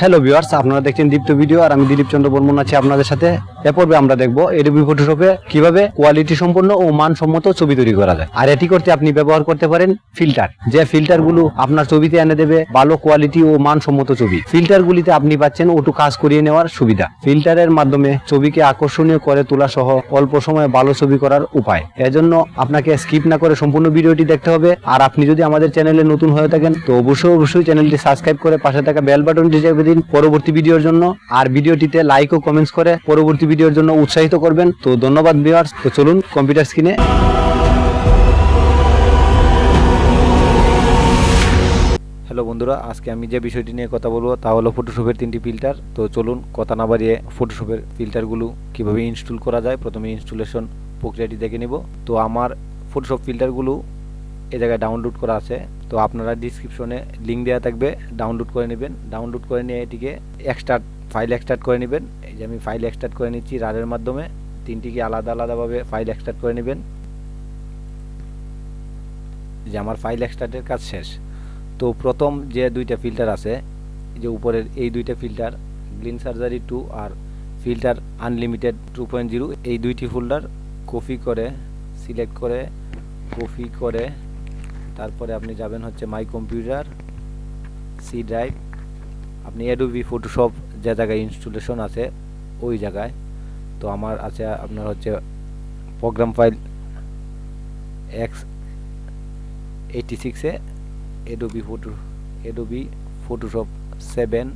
Hello viewers, আপনারা দেখছেন দীপ্ত video আর আমি দিলীপ চন্দ্র বর্মন আছি আপনাদের সাথে। এ পর্বে আমরা দেখব এডোবি ফটোশপে কিভাবে কোয়ালিটি সম্পন্ন ও মানসম্মত ছবি তৈরি করা যায়। আর এটি করতে আপনি ব্যবহার করতে পারেন ফিল্টার, যে ফিল্টারগুলো আপনার ছবিতে এনে দেবে ভালো কোয়ালিটি ও মানসম্মত ছবি। ফিল্টারগুলিতে আপনি পাচ্ছেন ওটু কাজ করিয়ে নেওয়ার সুবিধা। ফিল্টারের মাধ্যমে ছবিকে আকর্ষণীয় করে তোলা সহ অল্প সময়ে ভালো ছবি করার উপায়। এজন্য আপনাকে স্কিপ না করে সম্পূর্ণ ভিডিওটি দেখতে হবে। আর আপনি যদি আমাদের চ্যানেলে নতুন হয়ে থাকেন তো অবশ্যই চ্যানেলটি সাবস্ক্রাইব করে পাশে থাকা বেল বাটনটি চেপে দিন পরবর্তী ভিডিওর জন্য। আর ভিডিওটিতে লাইক ও কমেন্টস করে পরবর্তী ভিডিওর জন্য উৎসাহিত করবেন। তো ধন্যবাদ ভিউয়ার্স। তো চলুন কম্পিউটার স্ক্রিনে। হ্যালো বন্ধুরা, আজকে আমি যে বিষয়টি নিয়ে কথা বলবো তা হলো ফটোশপের 3টি ফিল্টার। তো চলুন কথা না বাড়িয়ে ফটোশপের ফিল্টারগুলো কিভাবে ইনস্টল করা যায় প্রথমে ইনস্টলেশন প্রক্রিয়াটি দেখে নিব। তো আমার ফটোশপ ফিল্টারগুলো এই জায়গায় ডাউনলোড করা আছে, তো আপনারা ডিসক্রিপশনে লিঙ্ক দেওয়া থাকবে, ডাউনলোড করে নেবেন। ডাউনলোড করে নিয়ে এটিকে ফাইল এক্সট্রাক্ট করে নেবেন। এই যে আমি ফাইল এক্সট্রাক্ট করে নিচ্ছি রারের মাধ্যমে। তিনটিকে আলাদাভাবে ফাইল এক্সট্রাক্ট করে নেবেন। যে আমার ফাইল এক্সট্রাক্টের কাজ শেষ। তো প্রথম যে দুইটা ফিল্টার আছে, যে উপরের এই দুইটা ফিল্টার গ্রিন সার্জারি 2 আর ফিল্টার আনলিমিটেড 2.0, এই দুইটি ফোল্ডার কপি করে সিলেক্ট করে কপি করে তারপরে আপনি যাবেন হচ্ছে মাই কম্পিউটার, সি ড্রাইভ, আপনি অ্যাডোবি ফটোশপ যে জায়গায় ইনস্টলেশন আছে ওই জায়গায়। তো আমার আছে আপনার হচ্ছে প্রোগ্রাম ফাইল x86-এ অ্যাডোবি ফটোশপ 7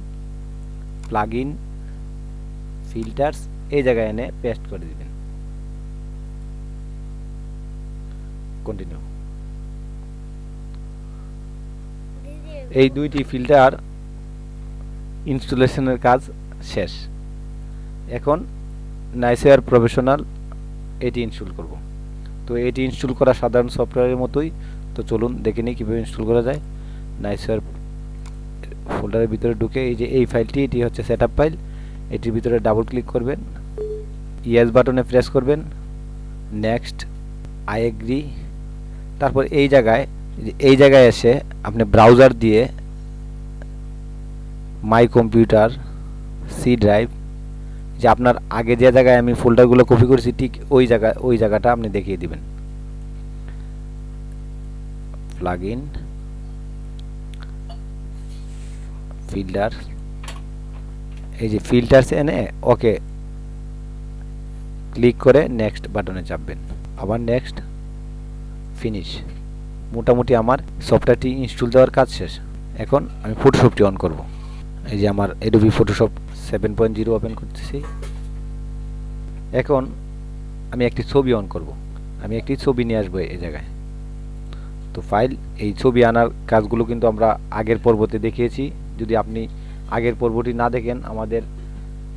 প্লাগইন ফিল্টার্স এই জায়গায় এনে পেস্ট করে দিবেন। কন্টিনিউ। এই দুইটি ফিল্টার ইনস্টলেশনের কাজ শেষ। এখন নাইসওয়্যার প্রফেশনাল এটি ইনস্টল করব। তো এটি ইনস্টল করা সাধারণ সফটওয়্যারের মতোই। তো চলুন দেখে নিই কীভাবে ইনস্টল করা যায়। নাইসওয়্যার ফোল্ডারের ভিতরে ঢুকে এই যে এই ফাইলটি, এটি হচ্ছে সেটআপ ফাইল। এটির ভিতরে ডাবল ক্লিক করবেন, ইয়েস বাটনে প্রেস করবেন, নেক্সট, আই এগ্রি। তারপর এই জায়গায় এসে আপনি ব্রাউজার দিয়ে মাই কম্পিউটার, সি ড্রাইভ, যে আপনার আগে যে জায়গায় আমি ফোল্ডারগুলো কপি করেছি ঠিক ওই জায়গাটা আপনি দেখিয়ে দিবেন। প্লাগইন ফিল্টার, এই যে ফিল্টারস এনে ওকে ক্লিক করে নেক্সট বাটনে চাপবেন, আবার নেক্সট, ফিনিশ। মোটামুটি আমার সফটওয়্যারটি ইনস্টল দেওয়ার কাজ শেষ। এখন আমি ফটোশপটি অন করব। এই যে আমার অ্যাডোবি ফটোশপ 7.0 ওপেন করতেছি। এখন আমি একটি ছবি অন করব। আমি একটি ছবি নিয়ে আসবো এই জায়গায়। তো ফাইল, এই ছবি আনার কাজগুলো কিন্তু আমরা আগের পর্বতে দেখিয়েছি। যদি আপনি আগের পর্বটি না দেখেন আমাদের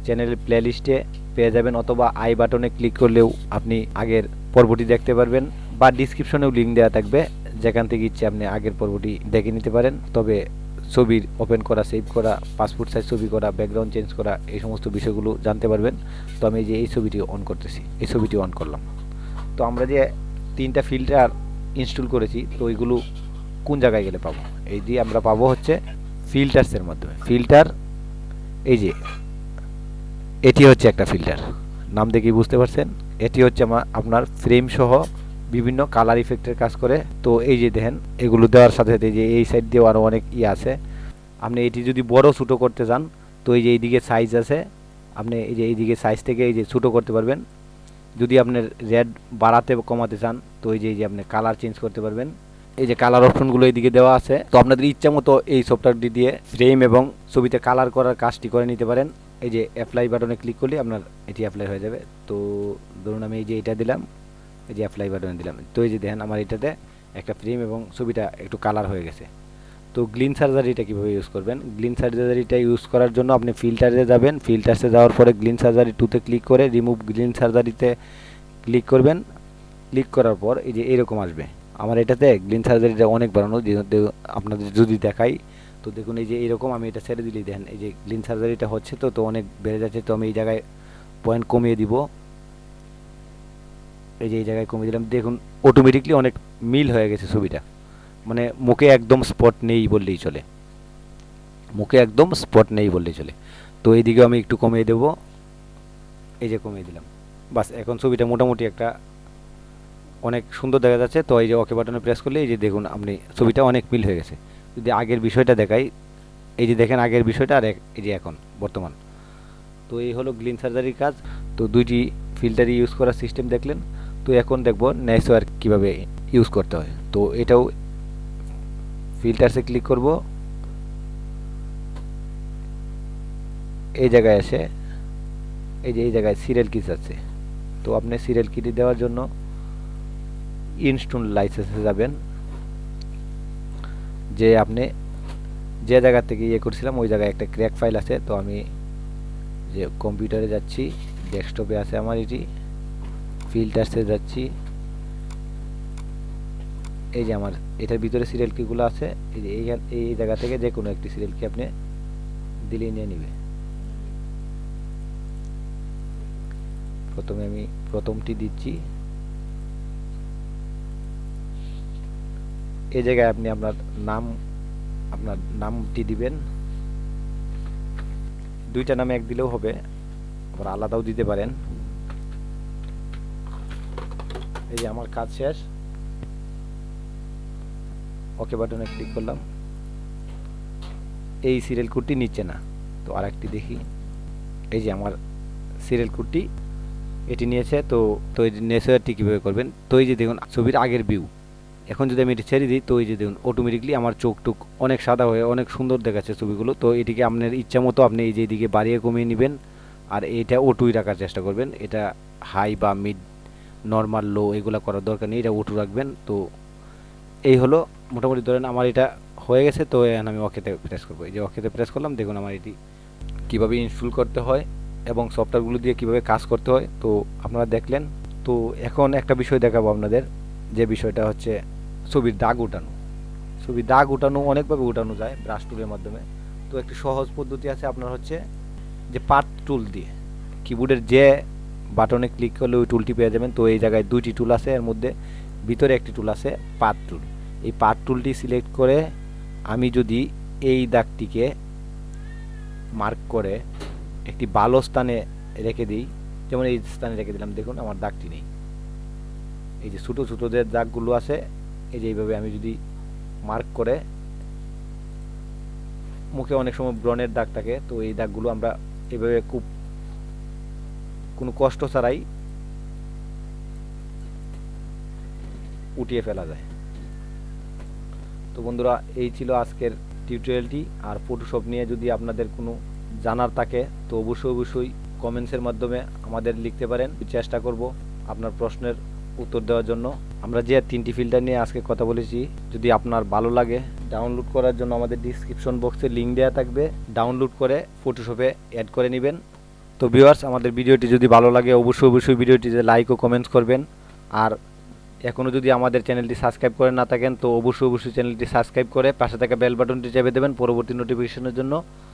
চ্যানেলের প্লেলিস্টে পেয়ে যাবেন, অথবা আই বাটনে ক্লিক করলেও আপনি আগের পর্বটি দেখতে পারবেন, বা ডিসক্রিপশনেও লিঙ্ক দেওয়া থাকবে, যেখান থেকে ইচ্ছে আপনি আগের পর্বটি দেখে নিতে পারেন। তবে ছবির ওপেন করা, সেভ করা, পাসপোর্ট সাইজ ছবি করা, ব্যাকগ্রাউন্ড চেঞ্জ করা, এই সমস্ত বিষয়গুলো জানতে পারবেন। তো আমি যে এই ছবিটি অন করতেছি, এই ছবিটি অন করলাম। তো আমরা যে 3টা ফিল্টার ইনস্টল করেছি, তো ওইগুলো কোন জায়গায় গেলে পাবো? এই যে আমরা পাবো হচ্ছে ফিল্টার্সের মাধ্যমে। ফিল্টার, এই যে এটি হচ্ছে একটা ফিল্টার, নাম দেখেই বুঝতে পারছেন। এটি হচ্ছে আপনার ফ্রেম সহ বিভিন্ন কালার ইফেক্টের কাজ করে। তো এই যে দেখেন, এগুলো দেওয়ার সাথে সাথে যে এই সাইড দিয়েও আরও অনেক আছে। আপনি এটি যদি বড় ছোটো করতে চান তো এই যে এইদিকে সাইজ আছে, আপনি এই যে এইদিকে সাইজ থেকে এই যে ছোটো করতে পারবেন। যদি আপনার রেড বাড়াতে কমাতে চান তো এই যে আপনি কালার চেঞ্জ করতে পারবেন। এই যে কালার অপশনগুলো এইদিকে দেওয়া আছে। তো আপনাদের ইচ্ছা মতো এই সফটওয়্যারটি দিয়ে ফ্রেম এবং ছবিতে কালার করার কাজটি করে নিতে পারেন। এই যে অ্যাপ্লাই বাটনে ক্লিক করলে আপনার এটি অ্যাপ্লাই হয়ে যাবে। তো ধরুন আমি এই যে এটা দিলাম, এই যে অ্যাপ্লাই বাটনে দিলাম। তো এই যে দেখেন আমার এটাতে একটা ফ্রেম এবং ছবিটা একটু কালার হয়ে গেছে। তো গ্লিন সার্জারিটা কীভাবে ইউজ করবেন? গ্লিন সার্জারিটা ইউজ করার জন্য আপনি ফিল্টারে যাবেন। ফিল্টার্সে যাওয়ার পরে গ্লিন সার্জারি 2-তে ক্লিক করে রিমুভ গ্লিন সার্জারিতে ক্লিক করবেন। ক্লিক করার পর এই যে এরকম আসবে। আমার এটাতে গ্লিন সার্জারিটা অনেক বাড়ানো, আপনাদের যদি দেখাই তো দেখুন এই যে এরকম। আমি এটা ছেড়ে দিলেই দেখেন এই যে গ্লিন সার্জারিটা হচ্ছে, তো অনেক বেড়ে যাচ্ছে। তো আমি এই জায়গায় পয়েন্ট কমিয়ে দিব। এই যে এই জায়গায় কমিয়ে দিলাম, দেখুন অটোমেটিকলি অনেক মিল হয়ে গেছে ছবিটা, মানে মুখে একদম স্পট নেই বললেই চলে। মুখে একদম স্পট নেই বললেই চলে। তো এইদিকেও আমি একটু কমিয়ে দেবো, এই যে কমিয়ে দিলাম। বাস এখন ছবিটা মোটামুটি একটা অনেক সুন্দর দেখা যাচ্ছে। তো এই যে ওকে বাটনে প্রেস করলে এই যে দেখুন আপনি ছবিটা অনেক মিল হয়ে গেছে। যদি আগের বিষয়টা দেখাই, এই যে দেখেন আগের বিষয়টা আর এই যে এখন বর্তমান। তো এই হলো গ্লিন সার্জারির কাজ। তো দুইটি ফিল্টারই ইউজ করার সিস্টেম দেখলেন। তো এখন দেখব নয়েজওয়্যার কীভাবে ইউজ করতে হয়। তো এটাও ফিল্টারসে ক্লিক করব, এই জায়গায় এসে এই যে এই জায়গায় সিরিয়াল কিস আছে। তো আপনি সিরিয়াল কিটি দেওয়ার জন্য ইনস্টল লাইসেন্সে যাবেন, যে আপনি যে জায়গা থেকে ইয়ে করছিলাম ওই জায়গায় একটা ক্র্যাক ফাইল আছে। তো আমি যে কম্পিউটারে যাচ্ছি, ডেস্কটপে আছে আমার এটি, ফিল্টারসে যাচ্ছি, এই যে আমার এটার ভিতরে সিরিয়াল কিগুলো আছে। এই যে এই জায়গা থেকে যে কোনো একটি সিরিয়াল কি আপনি দিলেই নিয়ে নিবে। প্রথমে আমি প্রথমটি দিচ্ছি, এই জায়গায় আপনি আপনার নামটি দিবেন। দুইটা নামে এক দিলেও হবে, আবার আলাদাও দিতে পারেন। এই যে আমার কাজ শেষ, ওকে বাটনে ক্লিক করলাম। এই সিরিয়াল কোডটি নিচ্ছে না, তো আরেকটি দেখি। এই যে আমার সিরিয়াল কোডটি এটি নিয়েছে। তো এই যে নেসওয়্যারটি কীভাবে করবেন, তো এই যে দেখুন ছবির আগের ভিউ, এখন যদি আমি এটি ছেড়ে দিই তো এই যে দেখুন অটোমেটিকলি আমার চোখ টুক অনেক সাদা হয়ে অনেক সুন্দর দেখাচ্ছে ছবিগুলো। তো এটিকে আপনার ইচ্ছা মতো আপনি এই যে এদিকে বাড়িয়ে কমিয়ে নেবেন, আর এটা ওটুই রাখার চেষ্টা করবেন। এটা হাই বা মিড, নর্মাল, লো এগুলো করার দরকার নেই, এটা ওটু রাখবেন। তো এই হলো মোটামুটি ধরেন আমার এটা হয়ে গেছে। তো এখন আমি ওকেতে প্রেস করবো, এই যে ওকেতে প্রেস করলাম। দেখুন আমার এটি কীভাবে ইনস্টল করতে হয় এবং সফটওয়্যারগুলো দিয়ে কীভাবে কাজ করতে হয় তো আপনারা দেখলেন। তো এখন একটা বিষয় দেখাবো আপনাদের, যে বিষয়টা হচ্ছে ছবির দাগ উঠানো। ছবির দাগ উঠানো অনেকভাবে উঠানো যায় ব্রাশ টুলের মাধ্যমে। তো একটি সহজ পদ্ধতি আছে আপনার হচ্ছে যে পাথ টুল দিয়ে, কিবোর্ডের যে বাটনে ক্লিক করলে ওই টুলটি পেয়ে যাবেন। তো এই জায়গায় দুইটি টুল আছে, এর মধ্যে ভিতরে একটি টুল আছে পাথ টুল। এই পাথ টুলটি সিলেক্ট করে আমি যদি এই দাগটিকে মার্ক করে একটি ভালো স্থানে রেখে দিই, যেমন এই স্থানে রেখে দিলাম, দেখুন আমার দাগটি নেই। এই যে ছোটো ছোটো যে দাগগুলো আছে, এই যে এইভাবে আমি যদি মার্ক করে, মুখে অনেক সময় ব্রণের দাগ থাকে, তো এই দাগগুলো আমরা এইভাবে খুব কোনো কষ্ট ছাড়াই উঠিয়ে ফেলা যায়। তো বন্ধুরা, এই ছিল আজকের টিউটোরিয়ালটি। আর ফটোশপ নিয়ে যদি আপনাদের কোনো জানার থাকে তো অবশ্যই কমেন্টসের মাধ্যমে আমাদের লিখতে পারেন। চেষ্টা করব আপনার প্রশ্নের উত্তর দেওয়ার জন্য। আমরা যে তিনটি ফিল্টার নিয়ে আজকে কথা বলেছি, যদি আপনার ভালো লাগে ডাউনলোড করার জন্য আমাদের ডিসক্রিপশন বক্সে লিঙ্ক দেওয়া থাকবে, ডাউনলোড করে ফটোশপে অ্যাড করে নেবেন। তো ভিউয়ার্স, আমাদের ভিডিওটি যদি ভালো লাগে অবশ্যই ভিডিওটিতে লাইক ও কমেন্টস করবেন। আর এখনও যদি আমাদের চ্যানেলটি সাবস্ক্রাইব করে না থাকেন তো অবশ্যই চ্যানেলটি সাবস্ক্রাইব করে পাশে থাকা বেল বাটনটি চেপে দেবেন পরবর্তী নোটিফিকেশনের জন্য।